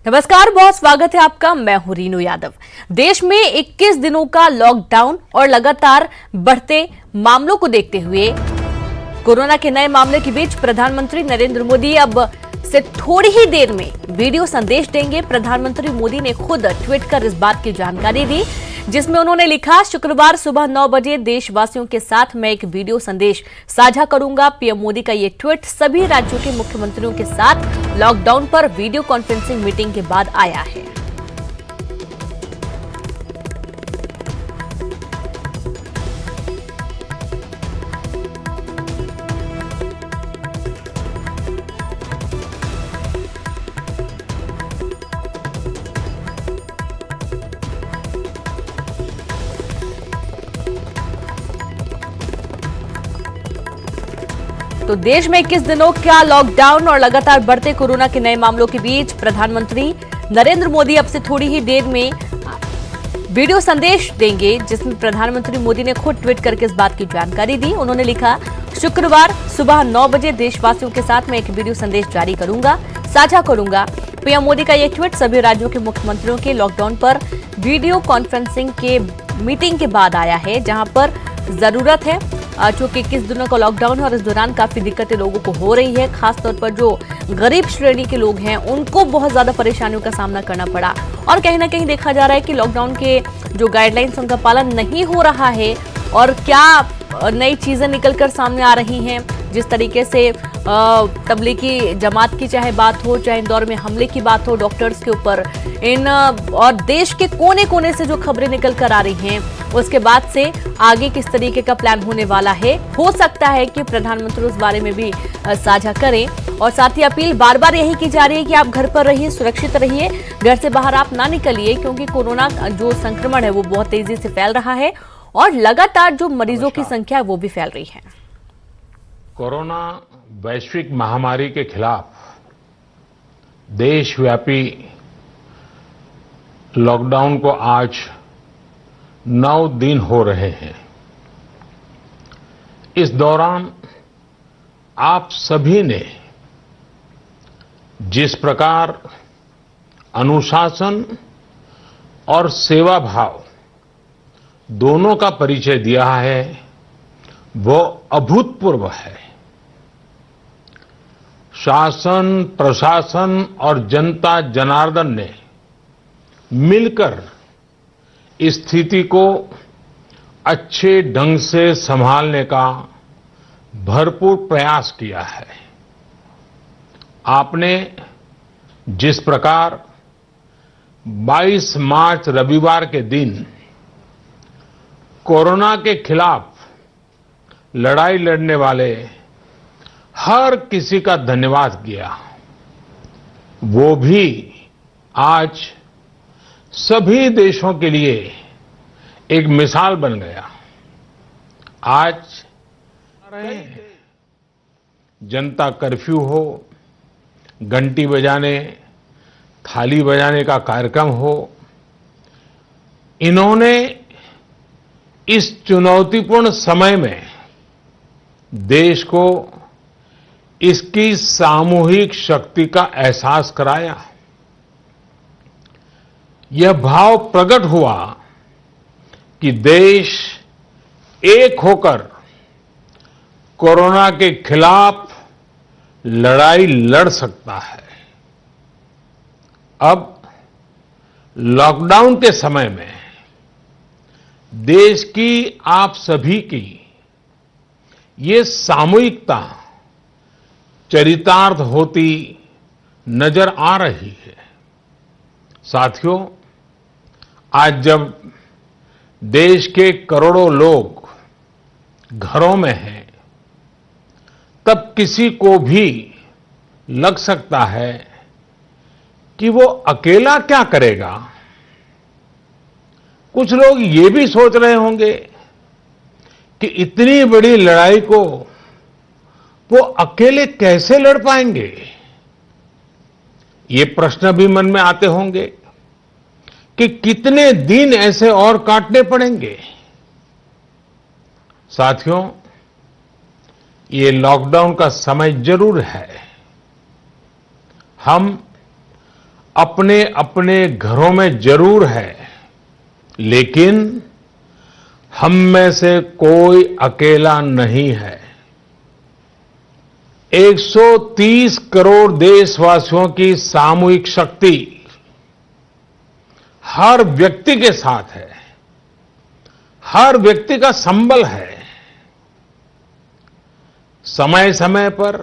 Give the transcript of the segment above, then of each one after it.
नमस्कार, बहुत स्वागत है आपका। मैं हूं रीनू यादव। देश में 21 दिनों का लॉकडाउन और लगातार बढ़ते मामलों को देखते हुए कोरोना के नए मामले के बीच प्रधानमंत्री नरेंद्र मोदी अब से थोड़ी ही देर में वीडियो संदेश देंगे। प्रधानमंत्री मोदी ने खुद ट्वीट कर इस बात की जानकारी दी, जिसमें उन्होंने लिखा, शुक्रवार सुबह 9 बजे देशवासियों के साथ मैं एक वीडियो संदेश साझा करूंगा। पीएम मोदी का ये ट्वीट सभी राज्यों के मुख्यमंत्रियों के साथ लॉकडाउन पर वीडियो कॉन्फ्रेंसिंग मीटिंग के बाद आया है। तो देश में 21 दिनों का लॉकडाउन और लगातार बढ़ते कोरोना के नए मामलों के बीच प्रधानमंत्री नरेंद्र मोदी अब से थोड़ी ही देर में वीडियो संदेश देंगे, जिसमें प्रधानमंत्री मोदी ने खुद ट्वीट करके इस बात की जानकारी दी। उन्होंने लिखा, शुक्रवार सुबह 9 बजे देशवासियों के साथ मैं एक वीडियो संदेश जारी करूंगा, साझा करूंगा। पीएम मोदी का यह ट्वीट सभी राज्यों के मुख्यमंत्रियों के लॉकडाउन पर वीडियो कॉन्फ्रेंसिंग के मीटिंग के बाद आया है, जहां पर जरूरत है। चूंकि 21 दिनों का लॉकडाउन है और इस दौरान काफी दिक्कतें लोगों को हो रही है, खासतौर पर जो गरीब श्रेणी के लोग हैं उनको बहुत ज्यादा परेशानियों का सामना करना पड़ा। और कहीं ना कहीं देखा जा रहा है कि लॉकडाउन के जो गाइडलाइंस उनका पालन नहीं हो रहा है और क्या नई चीजें निकलकर सामने आ रही हैं। जिस तरीके से तबलीगी जमात की चाहे बात हो, चाहे इंदौर में हमले की बात हो डॉक्टर्स के ऊपर, इन और देश के कोने कोने से जो खबरें निकल कर आ रही हैं, उसके बाद से आगे किस तरीके का प्लान होने वाला है, हो सकता है कि प्रधानमंत्री उस बारे में भी साझा करें। और साथ ही अपील बार बार यही की जा रही है कि आप घर पर रहिए, सुरक्षित रहिए, घर से बाहर आप ना निकलिए, क्योंकि कोरोना जो संक्रमण है वो बहुत तेजी से फैल रहा है और लगातार जो मरीजों की संख्या है वो भी फैल रही है। कोरोना वैश्विक महामारी के खिलाफ देशव्यापी लॉकडाउन को आज 9 दिन हो रहे हैं। इस दौरान आप सभी ने जिस प्रकार अनुशासन और सेवा भाव दोनों का परिचय दिया है, वो अभूतपूर्व है। शासन, प्रशासन और जनता जनार्दन ने मिलकर इस स्थिति को अच्छे ढंग से संभालने का भरपूर प्रयास किया है। आपने जिस प्रकार 22 मार्च रविवार के दिन कोरोना के खिलाफ लड़ाई लड़ने वाले हर किसी का धन्यवाद किया, वो भी आज सभी देशों के लिए एक मिसाल बन गया। आज जनता कर्फ्यू हो, घंटी बजाने, थाली बजाने का कार्यक्रम हो, इन्होंने इस चुनौतीपूर्ण समय में देश को इसकी सामूहिक शक्ति का एहसास कराया। यह भाव प्रकट हुआ कि देश एक होकर कोरोना के खिलाफ लड़ाई लड़ सकता है। अब लॉकडाउन के समय में देश की आप सभी की ये सामूहिकता चरितार्थ होती नजर आ रही है। साथियों, आज जब देश के करोड़ों लोग घरों में हैं, तब किसी को भी लग सकता है कि वो अकेला क्या करेगा। कुछ लोग ये भी सोच रहे होंगे कि इतनी बड़ी लड़ाई को वो अकेले कैसे लड़ पाएंगे। ये प्रश्न भी मन में आते होंगे कि कितने दिन ऐसे और काटने पड़ेंगे। साथियों, ये लॉकडाउन का समय जरूर है। हम अपने अपने घरों में जरूर है, लेकिन हम में से कोई अकेला नहीं है। 130 करोड़ देशवासियों की सामूहिक शक्ति हर व्यक्ति के साथ है, हर व्यक्ति का संबल है। समय समय पर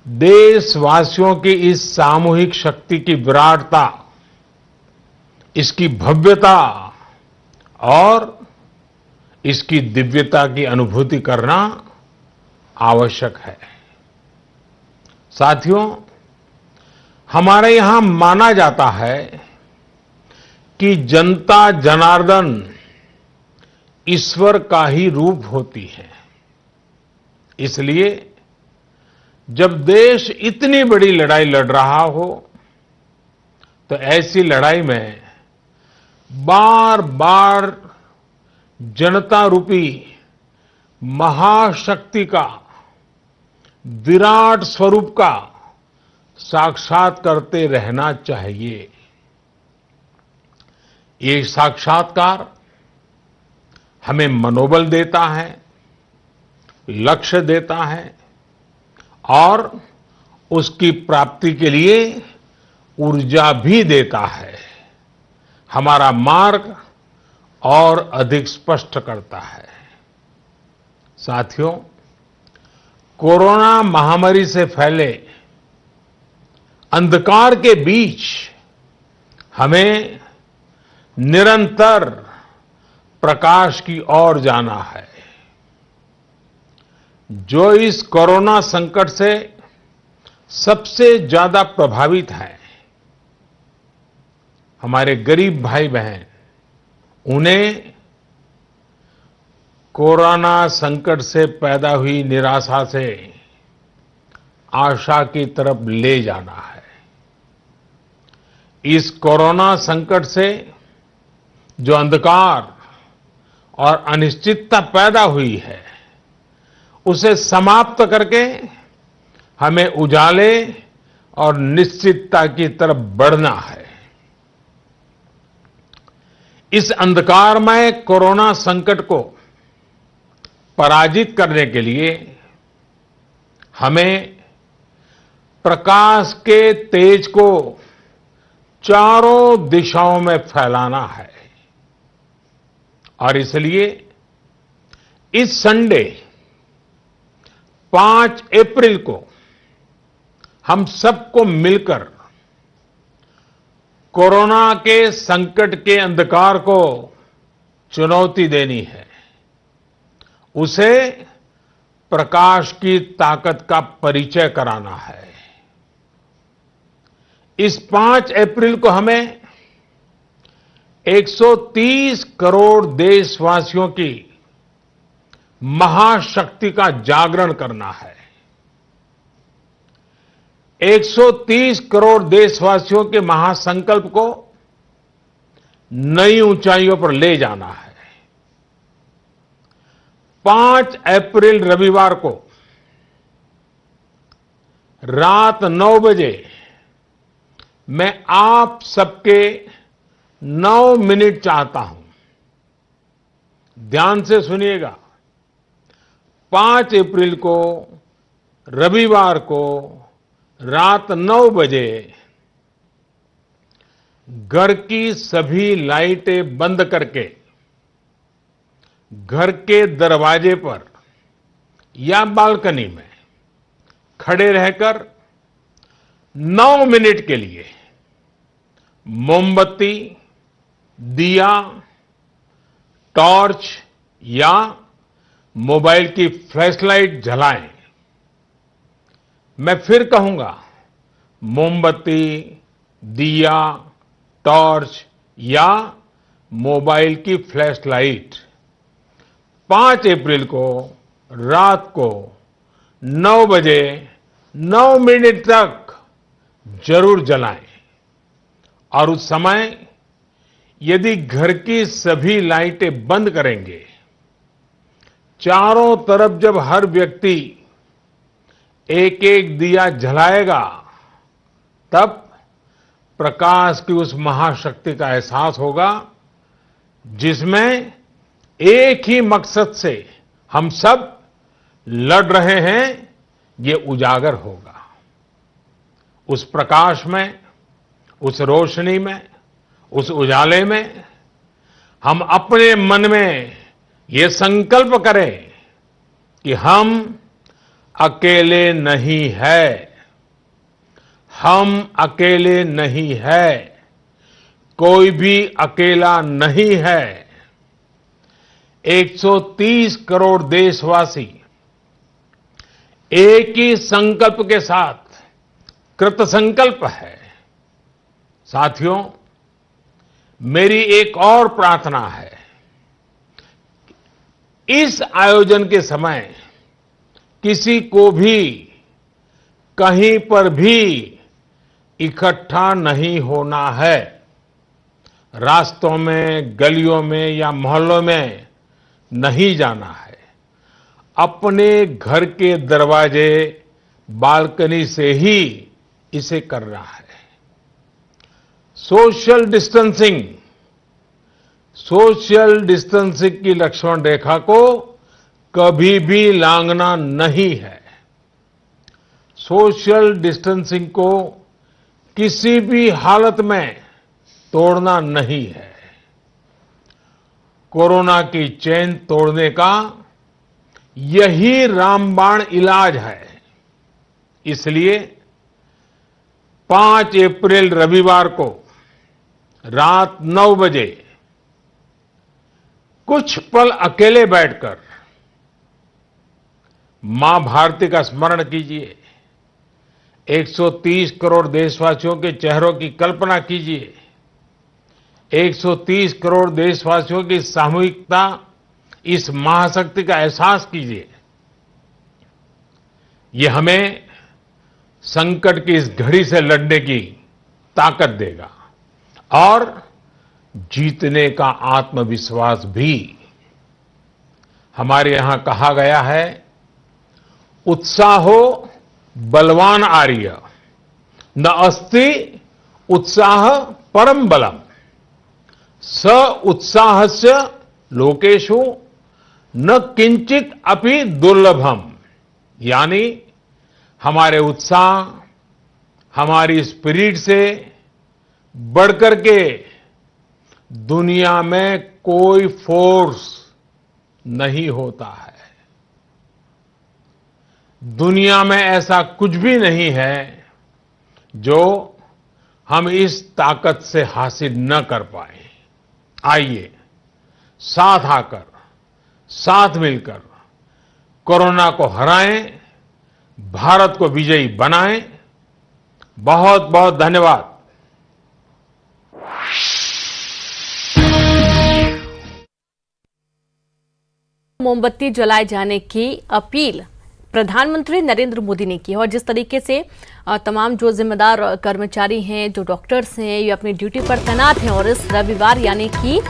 देशवासियों की इस सामूहिक शक्ति की विराटता, इसकी भव्यता और इसकी दिव्यता की अनुभूति करना आवश्यक है। साथियों, हमारे यहां माना जाता है कि जनता जनार्दन ईश्वर का ही रूप होती है। इसलिए जब देश इतनी बड़ी लड़ाई लड़ रहा हो, तो ऐसी लड़ाई में बार बार जनता रूपी महाशक्ति का, विराट स्वरूप का साक्षात करते रहना चाहिए। ये साक्षात्कार हमें मनोबल देता है, लक्ष्य देता है और उसकी प्राप्ति के लिए ऊर्जा भी देता है। हमारा मार्ग और अधिक स्पष्ट करता है। साथियों, कोरोना महामारी से फैले अंधकार के बीच हमें निरंतर प्रकाश की ओर जाना है। जो इस कोरोना संकट से सबसे ज्यादा प्रभावित हैं, हमारे गरीब भाई बहन, उन्हें कोरोना संकट से पैदा हुई निराशा से आशा की तरफ ले जाना है। इस कोरोना संकट से जो अंधकार और अनिश्चितता पैदा हुई है, उसे समाप्त करके हमें उजाले और निश्चितता की तरफ बढ़ना है। इस अंधकारमय कोरोना संकट को पराजित करने के लिए हमें प्रकाश के तेज को चारों दिशाओं में फैलाना है। और इसलिए इस संडे 5 अप्रैल को हम सबको मिलकर कोरोना के संकट के अंधकार को चुनौती देनी है, उसे प्रकाश की ताकत का परिचय कराना है। इस 5 अप्रैल को हमें 130 करोड़ देशवासियों की महाशक्ति का जागरण करना है। 130 करोड़ देशवासियों के महासंकल्प को नई ऊंचाइयों पर ले जाना है। 5 अप्रैल रविवार को रात 9 बजे मैं आप सबके 9 मिनट चाहता हूं। ध्यान से सुनिएगा। 5 अप्रैल को रविवार को रात 9 बजे घर की सभी लाइटें बंद करके घर के दरवाजे पर या बालकनी में खड़े रहकर 9 मिनट के लिए मोमबत्ती, दिया, टॉर्च या मोबाइल की फ्लैशलाइट जलाएं। मैं फिर कहूंगा, मोमबत्ती, दिया, टॉर्च या मोबाइल की फ्लैशलाइट 5 अप्रैल को रात को 9 बजे 9 मिनट तक जरूर जलाएं। और उस समय यदि घर की सभी लाइटें बंद करेंगे, चारों तरफ जब हर व्यक्ति एक एक दिया जलाएगा, तब प्रकाश की उस महाशक्ति का एहसास होगा जिसमें एक ही मकसद से हम सब लड़ रहे हैं, ये उजागर होगा। उस प्रकाश में, उस रोशनी में, उस उजाले में हम अपने मन में ये संकल्प करें कि हम अकेले नहीं हैं, हम अकेले नहीं है, कोई भी अकेला नहीं है। 130 करोड़ देशवासी एक ही संकल्प के साथ कृत संकल्प है। साथियों, मेरी एक और प्रार्थना है, इस आयोजन के समय किसी को भी कहीं पर भी इकट्ठा नहीं होना है। रास्तों में, गलियों में या मोहल्लों में नहीं जाना है। अपने घर के दरवाजे, बालकनी से ही इसे करना है। सोशल डिस्टेंसिंग की लक्ष्मण रेखा को कभी भी लांघना नहीं है। सोशल डिस्टेंसिंग को किसी भी हालत में तोड़ना नहीं है। कोरोना की चेन तोड़ने का यही रामबाण इलाज है। इसलिए 5 अप्रैल रविवार को रात 9 बजे कुछ पल अकेले बैठकर मां भारती का स्मरण कीजिए। 130 करोड़ देशवासियों के चेहरों की कल्पना कीजिए। 130 करोड़ देशवासियों की सामूहिकता, इस महाशक्ति का एहसास कीजिए। ये हमें संकट की इस घड़ी से लड़ने की ताकत देगा और जीतने का आत्मविश्वास भी। हमारे यहां कहा गया है, उत्साहो बलवान आर्य, न अस्ति उत्साह परम बलम, स उत्साहस्य लोकेषु न किंचित अपि दुर्लभम। यानी हमारे उत्साह, हमारी स्पिरिट से बढ़कर के दुनिया में कोई फोर्स नहीं होता है। दुनिया में ऐसा कुछ भी नहीं है जो हम इस ताकत से हासिल न कर पाए। आइए साथ आकर, साथ मिलकर कोरोना को हराएं, भारत को विजयी बनाएं। बहुत बहुत धन्यवाद। मोमबत्ती जलाए जाने की अपील प्रधानमंत्री नरेंद्र मोदी ने की और जिस तरीके से तमाम जो जिम्मेदार कर्मचारी हैं, जो डॉक्टर्स हैं, ये अपनी ड्यूटी पर तैनात हैं और इस रविवार यानी कि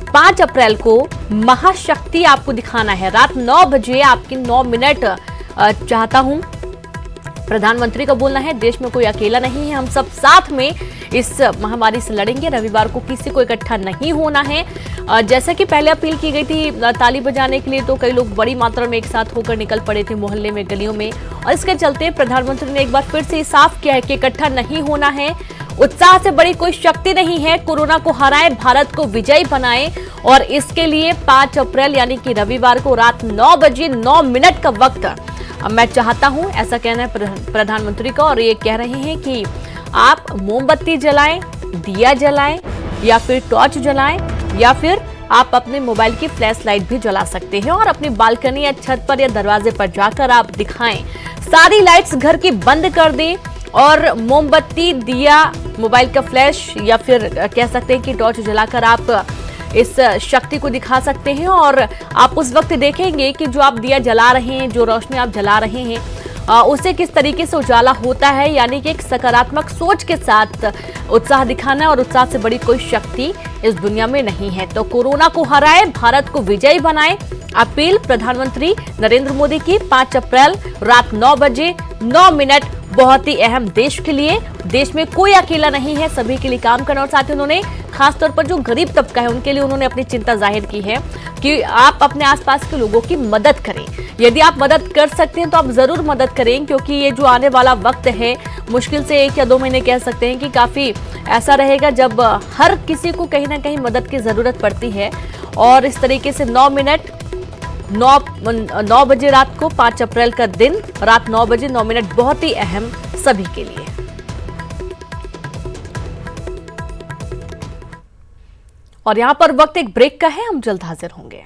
5 अप्रैल को महाशक्ति आपको दिखाना है। रात 9 बजे आपकी 9 मिनट चाहता हूं, प्रधानमंत्री का बोलना है, देश में कोई अकेला नहीं है, हम सब साथ में इस महामारी से लड़ेंगे। रविवार को किसी को इकट्ठा नहीं होना है। जैसा कि पहले अपील की गई थी ताली बजाने के लिए, तो कई लोग बड़ी मात्रा में एक साथ होकर निकल पड़े थे मोहल्ले में, गलियों में, और इसके चलते प्रधानमंत्री ने एक बार फिर से साफ किया है कि इकट्ठा नहीं होना है। उत्साह से बड़ी कोई शक्ति नहीं है। कोरोना को हराएं, भारत को विजयी बनाएं और इसके लिए 5 अप्रैल यानी कि रविवार को रात 9 बजे 9 मिनट का वक्त मैं चाहता हूं, ऐसा कहना है प्रधानमंत्री का। और ये कह रहे हैं कि आप मोमबत्ती जलाएं, दिया जलाएं या फिर टॉर्च जलाएं या फिर आप अपने मोबाइल की फ्लैश लाइट भी जला सकते हैं और अपनी बालकनी या छत पर या दरवाजे पर जाकर आप दिखाएं। सारी लाइट्स घर की बंद कर दें और मोमबत्ती, दिया, मोबाइल का फ्लैश या फिर कह सकते हैं कि टॉर्च जलाकर आप इस शक्ति को दिखा सकते हैं। और आप उस वक्त देखेंगे कि जो आप दिया जला रहे हैं, जो रोशनी आप जला रहे हैं, उससे किस तरीके से उजाला होता है। यानी कि एक सकारात्मक सोच के साथ उत्साह दिखाना है और उत्साह से बड़ी कोई शक्ति इस दुनिया में नहीं है। तो कोरोना को हराए, भारत को विजयी बनाए, अपील प्रधानमंत्री नरेंद्र मोदी की 5 अप्रैल रात 9 बजे 9 मिनट बहुत ही अहम देश के लिए। देश में कोई अकेला नहीं है, सभी के लिए काम करना। और साथ ही उन्होंने खासतौर पर जो गरीब तबका है उनके लिए उन्होंने अपनी चिंता जाहिर की है कि आप अपने आसपास के लोगों की मदद करें। यदि आप मदद कर सकते हैं तो आप जरूर मदद करें, क्योंकि ये जो आने वाला वक्त है मुश्किल से 1 या 2 महीने कह सकते हैं कि काफी ऐसा रहेगा जब हर किसी को कहीं ना कहीं मदद की जरूरत पड़ती है। और इस तरीके से 9 बजे रात को 5 अप्रैल का दिन रात 9 बजे 9 मिनट बहुत ही अहम सभी के लिए। और यहां पर वक्त एक ब्रेक का है, हम जल्द हाजिर होंगे।